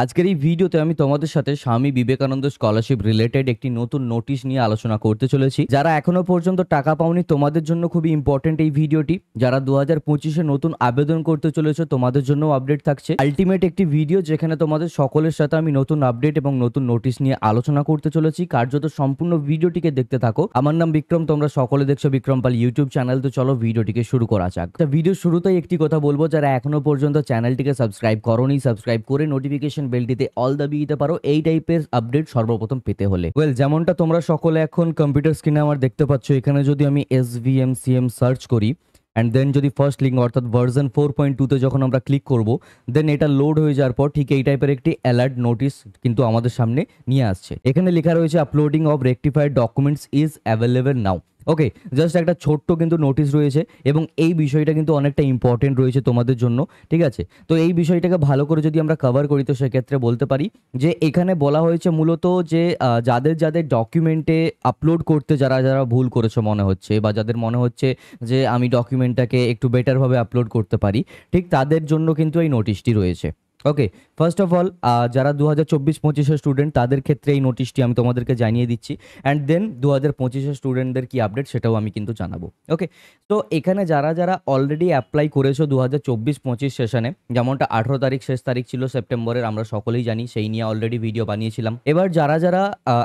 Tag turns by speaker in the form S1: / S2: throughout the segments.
S1: আজকের এই ভিডিওতে আমি তোমাদের সাথে স্বামী বিবেকানন্দ স্কলারশিপ রিলেটেড একটি নতুন নোটিশ নিয়ে আলোচনা করতে চলেছি। যারা এখনো পর্যন্ত টাকা পাওনি তোমাদের জন্য খুবই ইম্পর্টেন্ট এই ভিডিওটি। যারা 2025-এ নতুন আবেদন করতে চলেছে তোমাদের জন্য আপডেট থাকছে। আলটিমেট একটি ভিডিও যেখানে তোমাদের সকলের সাথে আমি নতুন আপডেট এবং নতুন নোটিশ নিয়ে আলোচনা করতে চলেছি। কার্যত সম্পূর্ণ ভিডিওটিকে দেখতে থাকো। আমার নাম বিক্রম, তোমরা সকলে দেখছো বিক্রম পাল ইউটিউব চ্যানেল। তো চলো ভিডিওটিকে শুরু করা যাক। ভিডিও শুরুতেই একটি কথা বলবো, যারা এখনো পর্যন্ত চ্যানেলটিকে সাবস্ক্রাইব করোনি সাবস্ক্রাইব করে নোটিফিকেশন বেলটিতে অল দাবিয়ে দিতে পারো এই টাইপের আপডেট সর্বপ্রথম পেতে হলে। যেমনটা তোমরা সকলে এখন কম্পিউটার স্ক্রিনে আমার দেখতে পাচ্ছ, এখানে যদি আমি SVMCM সার্চ করি অ্যান্ড দেন যদি ফার্স্ট লিঙ্ক অর্থাৎ ভার্সন 4.2-তে যখন আমরা ক্লিক করব, দেন এটা লোড হয়ে যাওয়ার পর ঠিক এই টাইপের একটি অ্যালার্ট নোটিশ কিন্তু আমাদের সামনে নিয়ে আসছে। এখানে লেখা রয়েছে uploading of rectified documents is available now. Okay, just একটা ছোট্ট কিন্তু নোটিশ রয়েছে এবং এই বিষয়টা কিন্তু অনেকটা ইম্পর্টেন্ট রয়েছে তোমাদের জন্য, ঠিক আছে? তো এই বিষয়টাকে ভালো করে যদি আমরা কভার করি তো সেক্ষেত্রে বলতে পারি যে এখানে বলা হয়েছে মূলত যে যাদের যাদের ডকুমেন্টে আপলোড করতে যারা যারা ভুল করেছে মনে হচ্ছে, বা যাদের মনে হচ্ছে যে আমি ডকুমেন্টটাকে একটু বেটারভাবে আপলোড করতে পারি, ঠিক তাদের জন্য কিন্তু এই নোটিশটি রয়েছে। ওকে, ফার্স্ট অফ অল যারা 2024-25-এর স্টুডেন্ট তাদের ক্ষেত্রে এই নোটিশটি আমি তোমাদেরকে জানিয়ে দিচ্ছি, অ্যান্ড দেন 2025-এর স্টুডেন্টদের কি আপডেট সেটাও আমি কিন্তু জানাবো। ওকে, তো এখানে যারা যারা অলরেডি অ্যাপ্লাই করেছো 2024-25 সেশনে, যেমনটা 18 তারিখ শেষ তারিখ ছিল সেপ্টেম্বরের, আমরা সকলেই জানি, সেই নিয়ে অলরেডি ভিডিও বানিয়েছিলাম। এবার যারা যারা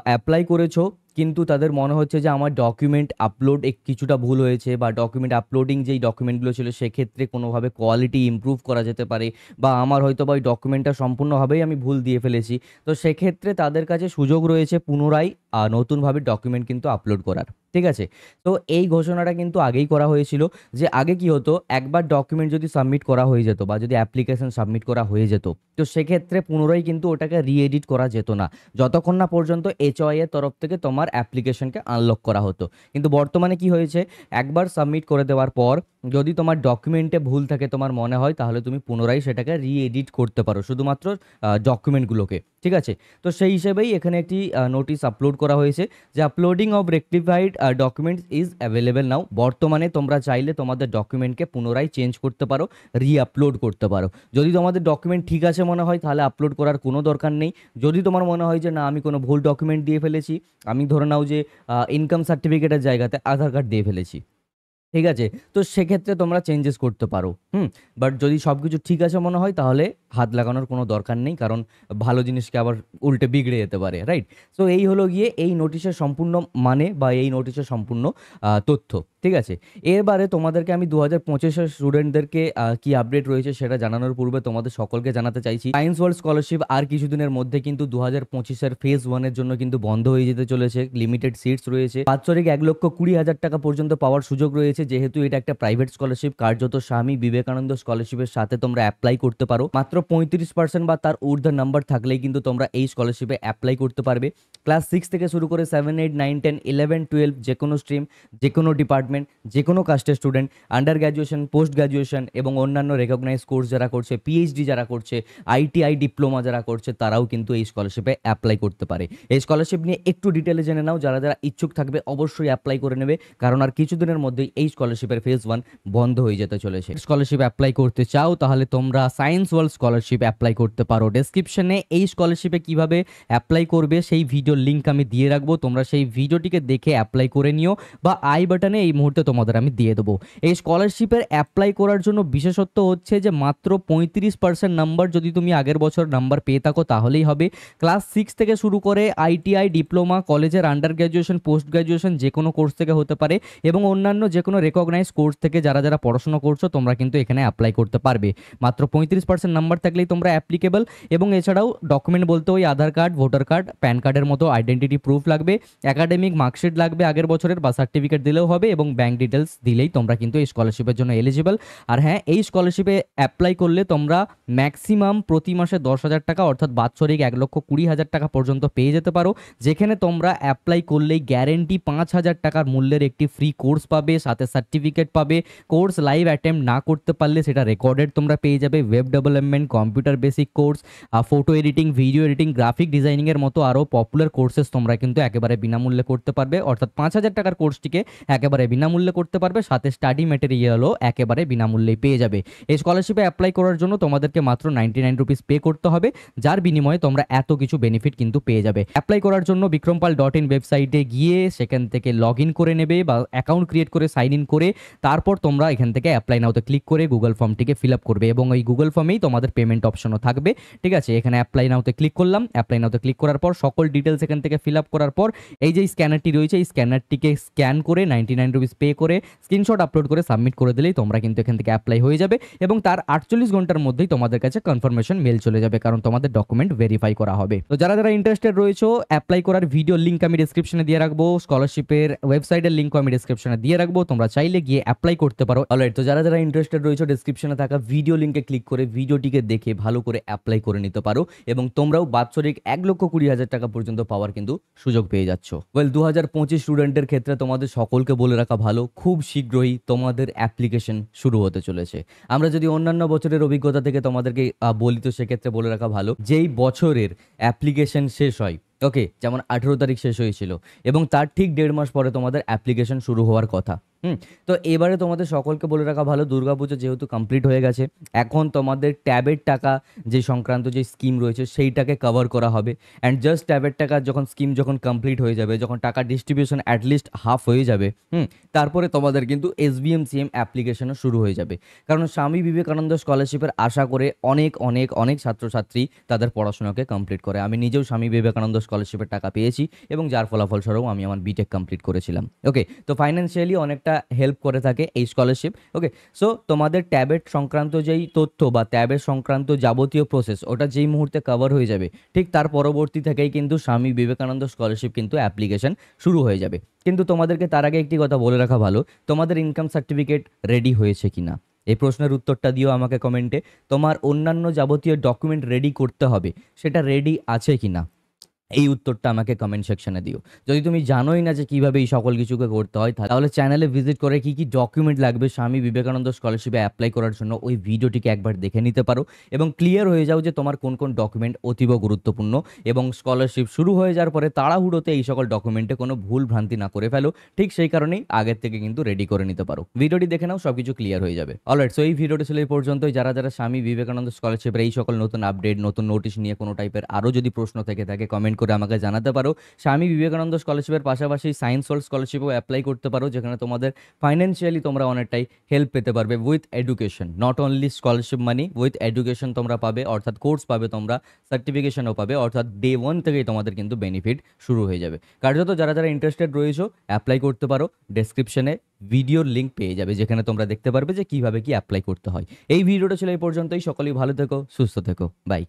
S1: অ্যাপ্লাই করেছো কিন্তু তাদের মনে হচ্ছে যে আমার ডকুমেন্ট আপলোড কিছুটা ভুল হয়েছে, বা ডকুমেন্ট আপলোডিং যেই ডকুমেন্টগুলো ছিল সেক্ষেত্রে কোনোভাবে কোয়ালিটি ইমপ্রুভ করা যেতে পারে, বা আমার হয়তো বা ওই ডকুমেন্টটা সম্পূর্ণভাবেই আমি ভুল দিয়ে ফেলেছি, তো সেক্ষেত্রে তাদের কাছে সুযোগ রয়েছে পুনরায় নতুনভাবে ডকুমেন্ট কিন্তু আপলোড করার। ঠিক আছে, তো এই ঘোষণাটা কিন্তু আগেই করা হয়েছিল যে আগে কি হতো, একবার ডকুমেন্ট যদি সাবমিট করা হয়ে যেত বা যদি অ্যাপ্লিকেশন সাবমিট করা হয়ে যেত, তো সেক্ষেত্রে পুনরায় কিন্তু ওটাকে রিএডিট করা যেত না, যতক্ষণ না পর্যন্ত HOI এর তরফ থেকে তোমার অ্যাপ্লিকেশনকে আনলক করা হতো। কিন্তু বর্তমানে কি হয়েছে, একবার সাবমিট করে দেওয়ার পর যদি তোমার ডকুমেন্টে ভুল থাকে তোমার মনে হয়, তাহলে তুমি পুনরায় সেটাকে রিএডিট করতে পারো শুধুমাত্র ডকুমেন্টগুলোকে। ঠিক আছে, তো সেই হিসেবেই এখানে একটি নোটিশ আপলোড করা হয়েছে যে uploading of rectified documents is available নাও। বর্তমানে তোমরা চাইলে তোমাদের ডকুমেন্টকে পুনরায় চেঞ্জ করতে পারো, রিআপলোড করতে পারো। যদি তোমাদের ডকুমেন্ট ঠিক আছে মনে হয় তাহলে আপলোড করার কোনো দরকার নেই। যদি তোমার মনে হয় যে না আমি কোনো ভুল ডকুমেন্ট দিয়ে ফেলেছি, আমি ধরে নাও যে ইনকাম সার্টিফিকেটের জায়গাতে আধার কার্ড দিয়ে ফেলেছি, ঠিক আছে, তো সেক্ষেত্রে তোমরা চেঞ্জেস করতে পারো। বাট যদি সব কিছু ঠিক আছে মনে হয় তাহলে হাত লাগানোর কোনো দরকার নেই, কারণ ভালো জিনিসকে আবার উল্টে বিগড়ে যেতে পারে, রাইট? সো এই হলো গিয়ে এই নোটিশের সম্পূর্ণ মানে, বা এই নোটিশের সম্পূর্ণ তথ্য। ঠিক আছে, এবারে তোমাদেরকে আমি 2025-এর স্টুডেন্টদেরকে কি আপডেট রয়েছে সেটা জানানোর পূর্বে তোমাদের সকলকে জানাতে চাইছি, সায়েন্স ওয়ার্ল্ড স্কলারশিপ আর কিছুদিনের মধ্যে কিন্তু 2025-এর ফেজ 1-এর জন্য কিন্তু বন্ধ হয়ে যেতে চলেছে। লিমিটেড সিটস রয়েছে, বাৎসরিক 1,20,000 টাকা পর্যন্ত পাওয়ার সুযোগ রয়েছে। যেহেতু এটা একটা প্রাইভেট স্কলারশিপ, কার্যত স্বামী বিবেকানন্দ স্কলারশিপের সাথে তোমরা অ্যাপ্লাই করতে পারো। মাত্র 35% বা তার ঊর্ধ্বে নাম্বার থাকলেই কিন্তু তোমরা এই স্কলারশিপে অ্যাপ্লাই করতে পারবে। ক্লাস 6 থেকে শুরু করে 7, 8, 9, 10, 11, 12 যে কোনো স্ট্রিম, যে কোনো ডিপার্টমেন্ট, যে কোনো কাস্টের student, under graduation, post graduation এবং অন্যান্য রেকগনাইজ কোর্স যারা করছে, PhD যারা করছে, ITI ডিপ্লোমা যারা করছে, তারাও কিন্তু এই স্কলারশিপে অ্যাপ্লাই করতে পারে। এই স্কলারশিপ নিয়ে একটু ডিটেলে জেনে নাও, যারা যারা ইচ্ছুক থাকবে অবশ্যই অ্যাপ্লাই করে নেবে, কারণ আর কিছুদিনের মধ্যেই এই স্কলারশিপের ফেজ 1 বন্ধ হয়ে যেতে চলেছে। স্কলারশিপ অ্যাপ্লাই করতে চাও তাহলে তোমরা সায়েন্স ওয়ার্ল্ড স্কলারশিপ অ্যাপ্লাই করতে পারো। ডেসক্রিপশনে এই স্কলারশিপে কিভাবে অ্যাপ্লাই করবে সেই ভিডিওর লিঙ্ক আমি দিয়ে রাখবো, তোমরা সেই ভিডিওটিকে দেখে অ্যাপ্লাই করে নিও, বা আই বাটনে এই মুহূর্তে তোমাদের আমি দিয়ে দেবো। এই স্কলারশিপের অ্যাপ্লাই করার জন্য বিশেষত্ব হচ্ছে যে মাত্র 35% নাম্বার যদি তুমি আগের বছর নাম্বার পেয়ে থাকো তাহলেই হবে। ক্লাস 6 থেকে শুরু করে ITI ডিপ্লোমা, কলেজের আন্ডার গ্র্যাজুয়েশন, পোস্ট গ্র্যাজুয়েশন যে কোনো কোর্স থেকে হতে পারে, এবং অন্যান্য যে কোনো রেকগনাইজ কোর্স থেকে যারা যারা পড়াশোনা করছো তোমরা কিন্তু এখানে অ্যাপ্লাই করতে পারবে। মাত্র 35% নাম্বার থাকলেই তোমরা অ্যাপ্লিকেবল, এবং এছাড়াও ডকুমেন্ট বলতে ওই আধার কার্ড, ভোটার কার্ড, প্যান কার্ডের মতো আইডেন্টিটি প্রুফ লাগবে, একাডেমিক মার্কশিট লাগবে আগের বছরের বা সার্টিফিকেট দিলেও হবে, এবং ব্যাঙ্ক ডিটেলস দিলেই তোমরা কিন্তু এই স্কলারশিপের জন্য এলিজিবল। আর হ্যাঁ, এই স্কলারশিপে অ্যাপ্লাই করলে তোমরা ম্যাক্সিমাম প্রতি মাসে 10,000 টাকা অর্থাৎ বাৎসরিক 1,20,000 টাকা পর্যন্ত পেয়ে যেতে পারো, যেখানে তোমরা অ্যাপ্লাই করলেই গ্যারেন্টি 5,000 টাকার মূল্যের একটি ফ্রি কোর্স পাবে, সাথে সার্টিফিকেট পাবে। কোর্স লাইভ অ্যাটেম্প না করতে পারলে সেটা রেকর্ডেড তোমরা পেয়ে যাবে। Web development, computer basic course, photo editing, video editing, graphic ডিজাইনিংয়ের মতো আরও পপুলার কোর্সেস তোমরা কিন্তু একেবারে বিনামূল্যে করতে পারবে, অর্থাৎ 5,000 টাকার কোর্সটিকে একেবারে বিনা বিনামূল্যে করতে পারবে, সাথে স্টাডি ম্যাটেরিয়ালও একেবারে বিনামূল্যেই পেয়ে যাবে। এই স্কলারশিপে অ্যাপ্লাই করার জন্য তোমাদেরকে মাত্র 99 রুপিস পে করতে হবে, যার বিনিময়ে তোমরা এত কিছু বেনিফিট কিন্তু পেয়ে যাবে। অ্যাপ্লাই করার জন্য বিক্রমপাল.in ওয়েবসাইটে গিয়ে সেখান থেকে লগ ইন করে নেবে বা অ্যাকাউন্ট ক্রিয়েট করে সাইন ইন করে তারপর তোমরা এখান থেকে অ্যাপ্লাই নাওতে ক্লিক করে গুগল ফর্মটিকে ফিল আপ করবে এবং ওই গুগল ফর্মেই তোমাদের পেমেন্ট অপশনও থাকবে। ঠিক আছে, এখানে অ্যাপ্লাই নাওতে ক্লিক করলাম। অ্যাপ্লাই নাওতে ক্লিক করার পর সকল ডিটেলস এখান থেকে ফিল আপ করার পর এই যে স্ক্যানারটি রয়েছে, এই স্ক্যানারটিকে স্ক্যান করে 99 রুপিস পে করে স্ক্রিনশট আপলোড করে সাবমিট করে দিলেই তোমরা কিন্তু এখান থেকে অ্যাপ্লাই হয়ে যাবে এবং তার 48 ঘন্টার মধ্যেই তোমাদের কাছে কনফার্মেশন মেল চলে যাবে, কারণ তোমাদের ডকুমেন্ট ভেরিফাই করা হবে। তো যারা যারা ইন্টারেস্টেড রয়েছে, অ্যাপ্লাই করার ভিডিও লিঙ্ক আমি ডেসক্রিপশনে দিয়ে রাখবো, স্কলারশিপের ওয়েবসাইটের লিঙ্কও আমি ডেসক্রিপশনে দিয়ে রাখবো, তোমরা চাইলে গিয়ে অ্যাপ্লাই করতে পারো। অলরাইট, তো যারা যারা ইন্টারেস্টেড রয়েছে ডেসক্রিপশনে থাকা ভিডিও লিঙ্কে ক্লিক করে ভিডিওটিকে দেখে ভালো করে অ্যাপ্লাই করে নিতে পারো এবং তোমরাও বাৎসরিক 1,20,000 টাকা পর্যন্ত পাওয়ার কিন্তু সুযোগ পেয়ে যাচ্ছ। ওয়েল, 2025 স্টুডেন্টের ক্ষেত্রে তোমাদের সকলকে বলে রাখা ভালো, খুব শীঘ্রই তোমাদের অ্যাপ্লিকেশন শুরু হতে চলেছে। আমরা যদি অন্যান্য বছরের অভিজ্ঞতা থেকে তোমাদেরকে বলি, তো সেক্ষেত্রে বলে রাখা ভালো, যেই বছরের অ্যাপ্লিকেশন শেষ হয়, ওকে, যেমন 18 তারিখ শেষ হয়েছিল এবং তার ঠিক 1.5 মাস পরে তোমাদের অ্যাপ্লিকেশন শুরু হওয়ার কথা। তো এবারে তোমাদের সকলকে বলে রাখা ভালো, দুর্গাপুজো যেহেতু কমপ্লিট হয়ে গেছে, এখন তোমাদের ট্যাবের টাকা যে সংক্রান্ত যে স্কিম রয়েছে সেইটাকে কভার করা হবে। অ্যান্ড জাস্ট ট্যাবের টাকা যখন স্কিম যখন কমপ্লিট হয়ে যাবে, যখন টাকা ডিস্ট্রিবিউশন অ্যাটলিস্ট হাফ হয়ে যাবে, তারপরে তোমাদের কিন্তু SBMCM অ্যাপ্লিকেশনও শুরু হয়ে যাবে। কারণ স্বামী বিবেকানন্দ স্কলারশিপের আশা করে অনেক অনেক অনেক ছাত্রছাত্রী তাদের পড়াশোনাকে কমপ্লিট করে। আমি নিজেও স্বামী বিবেকানন্দ স্কলারশিপের টাকা পেয়েছি এবং যার ফলাফলস্বরূপ আমি আমার বিটেক কমপ্লিট করেছিলাম। ওকে, তো ফাইন্যান্সিয়ালি অনেকটা হেল্প করে থাকে এই স্কলারশিপ। ওকে, সো তোমাদের ট্যাবের সংক্রান্ত যেই তথ্য বা ট্যাবের সংক্রান্ত যাবতীয় প্রসেস, ওটা যেই মুহূর্তে কভার হয়ে যাবে, ঠিক তার পরবর্তী থেকেই কিন্তু স্বামী বিবেকানন্দ স্কলারশিপ কিন্তু অ্যাপ্লিকেশন শুরু হয়ে যাবে। কিন্তু তোমাদেরকে তার আগে একটি কথা বলে রাখা ভালো, তোমাদের ইনকাম সার্টিফিকেট রেডি হয়েছে কিনা এই প্রশ্নের উত্তরটা দিও আমাকে কমেন্টে। তোমার অন্যান্য যাবতীয় ডকুমেন্ট রেডি করতে হবে, সেটা রেডি আছে কিনা এই উত্তরটা আমাকে কমেন্ট সেকশনে দিও। যদি তুমি জানোই না যে কিভাবে এই সকল কিছুকে করতে হয়, তাহলে চ্যানেলে ভিজিট করে কি কি ডকুমেন্ট লাগবে স্বামী বিবেকানন্দ স্কলারশিপে অ্যাপ্লাই করার জন্য ওই ভিডিওটিকে একবার দেখে নিতে পারো এবং ক্লিয়ার হয়ে যাও যে তোমার কোন কোন ডকুমেন্ট অতীব গুরুত্বপূর্ণ এবং স্কলারশিপ শুরু হয়ে যাওয়ার পরে তাড়াহুড়োতে এই সকল ডকুমেন্টে কোনো ভুল ভ্রান্তি না করে ফেলো। ঠিক সেই কারণেই আগের থেকে কিন্তু রেডি করে নিতে পারো। ভিডিওটি দেখে নাও, সব কিছু ক্লিয়ার হয়ে যাবে। অলরাইট, সো এই ভিডিওটি ছিল এই পর্যন্তই। যারা যারা স্বামী বিবেকানন্দ স্কলারশিপের এই সকল নতুন আপডেট, নতুন নোটিশ নিয়ে কোনো টাইপের আরও যদি প্রশ্ন থেকে থাকে, কমেন্ট করে আমাকে জানাতে পারো। স্বামী বিবেকানন্দ স্কলারশিপের পাশাপাশি সায়েন্স ওয়ার্ল্ড স্কলারশিপও অ্যাপ্লাই করতে পারো, যেখানে তোমাদের ফাইন্যান্সিয়ালি তোমরা অনেকটাই হেল্প পেতে পারবে with education. Not only scholarship money, with education তোমরা পাবে, অর্থাৎ কোর্স পাবে তোমরা, সার্টিফিকেশনও পাবে, অর্থাৎ ডে 1 থেকেই তোমাদের কিন্তু বেনিফিট শুরু হয়ে যাবে। কার্যত যারা যারা ইন্টারেস্টেড রয়েছো অ্যাপ্লাই করতে পারো, ডেসক্রিপশনে ভিডিওর লিঙ্ক পেয়ে যাবে, যেখানে তোমরা দেখতে পারবে যে কিভাবে কি অ্যাপ্লাই করতে হয়। এই ভিডিওটা ছিল এই পর্যন্তই। সকলেই ভালো থেকো, সুস্থ থেকো, বাই।